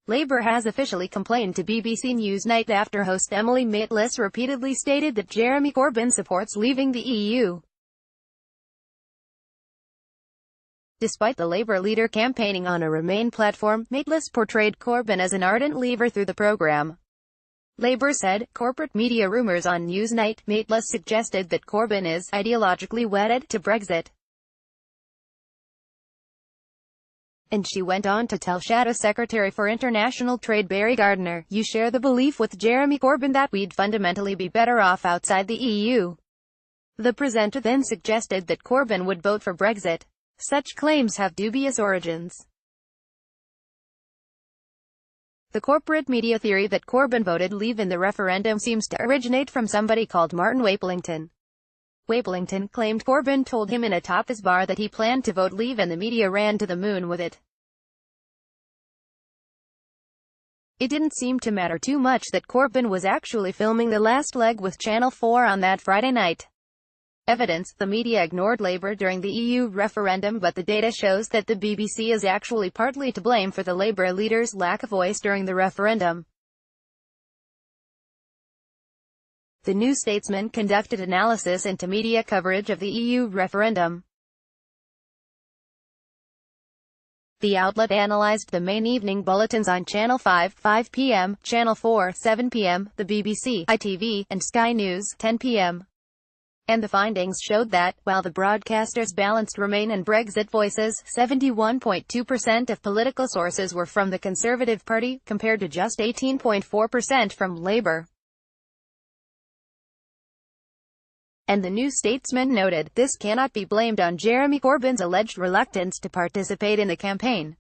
Labour has officially complained to BBC Newsnight after host Emily Maitlis repeatedly stated that Jeremy Corbyn supports leaving the EU. Despite the Labour leader campaigning on a Remain platform, Maitlis portrayed Corbyn as an ardent leaver through the programme. Labour said, corporate media rumours on Newsnight, Maitlis suggested that Corbyn is ideologically wedded to Brexit. And she went on to tell Shadow Secretary for International Trade Barry Gardiner, "You share the belief with Jeremy Corbyn that we'd fundamentally be better off outside the EU." The presenter then suggested that Corbyn would vote for Brexit. Such claims have dubious origins. The corporate media theory that Corbyn voted leave in the referendum seems to originate from somebody called Martin Waplington. Waplington claimed Corbyn told him in a tapas bar that he planned to vote leave, and the media ran to the moon with it. It didn't seem to matter too much that Corbyn was actually filming the last leg with Channel 4 on that Friday night. Evidence: the media ignored Labour during the EU referendum, but the data shows that the BBC is actually partly to blame for the Labour leader's lack of voice during the referendum. The New Statesman conducted analysis into media coverage of the EU referendum. The outlet analysed the main evening bulletins on Channel 5, 5 p.m, Channel 4, 7 p.m, the BBC, ITV, and Sky News, 10 p.m. And the findings showed that, while the broadcasters balanced Remain and Brexit voices, 71.2% of political sources were from the Conservative Party, compared to just 18.4% from Labour. And the New Statesman noted, this cannot be blamed on Jeremy Corbyn's alleged reluctance to participate in the campaign.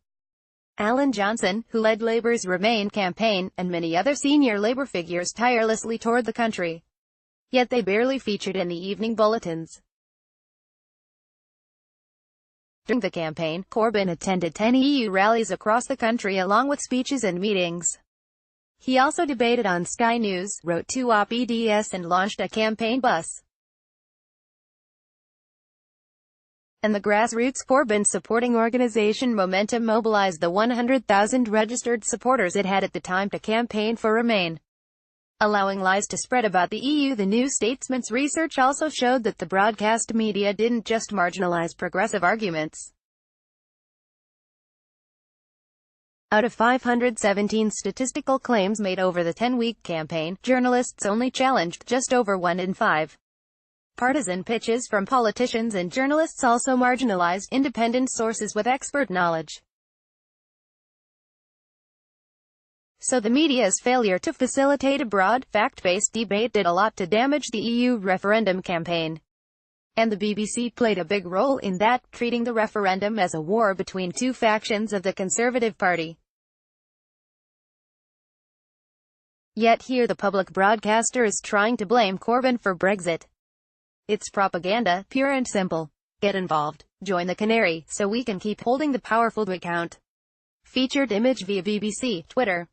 Alan Johnson, who led Labour's Remain campaign, and many other senior Labour figures tirelessly toured the country. Yet they barely featured in the evening bulletins. During the campaign, Corbyn attended 10 EU rallies across the country along with speeches and meetings. He also debated on Sky News, wrote 2 op-eds and launched a campaign bus. And the grassroots Corbyn supporting organisation Momentum mobilised the 100,000 registered supporters it had at the time to campaign for Remain, allowing lies to spread about the EU. The New Statesman's research also showed that the broadcast media didn't just marginalise progressive arguments. Out of 517 statistical claims made over the 10-week campaign, journalists only challenged just over 1 in 5. Partisan pitches from politicians and journalists also marginalized independent sources with expert knowledge. So the media's failure to facilitate a broad, fact-based debate did a lot to damage the EU referendum campaign. And the BBC played a big role in that, treating the referendum as a war between 2 factions of the Conservative Party. Yet here the public broadcaster is trying to blame Corbyn for Brexit. It's propaganda, pure and simple. Get involved. Join the canary, so we can keep holding the powerful to account. Featured image via BBC Twitter.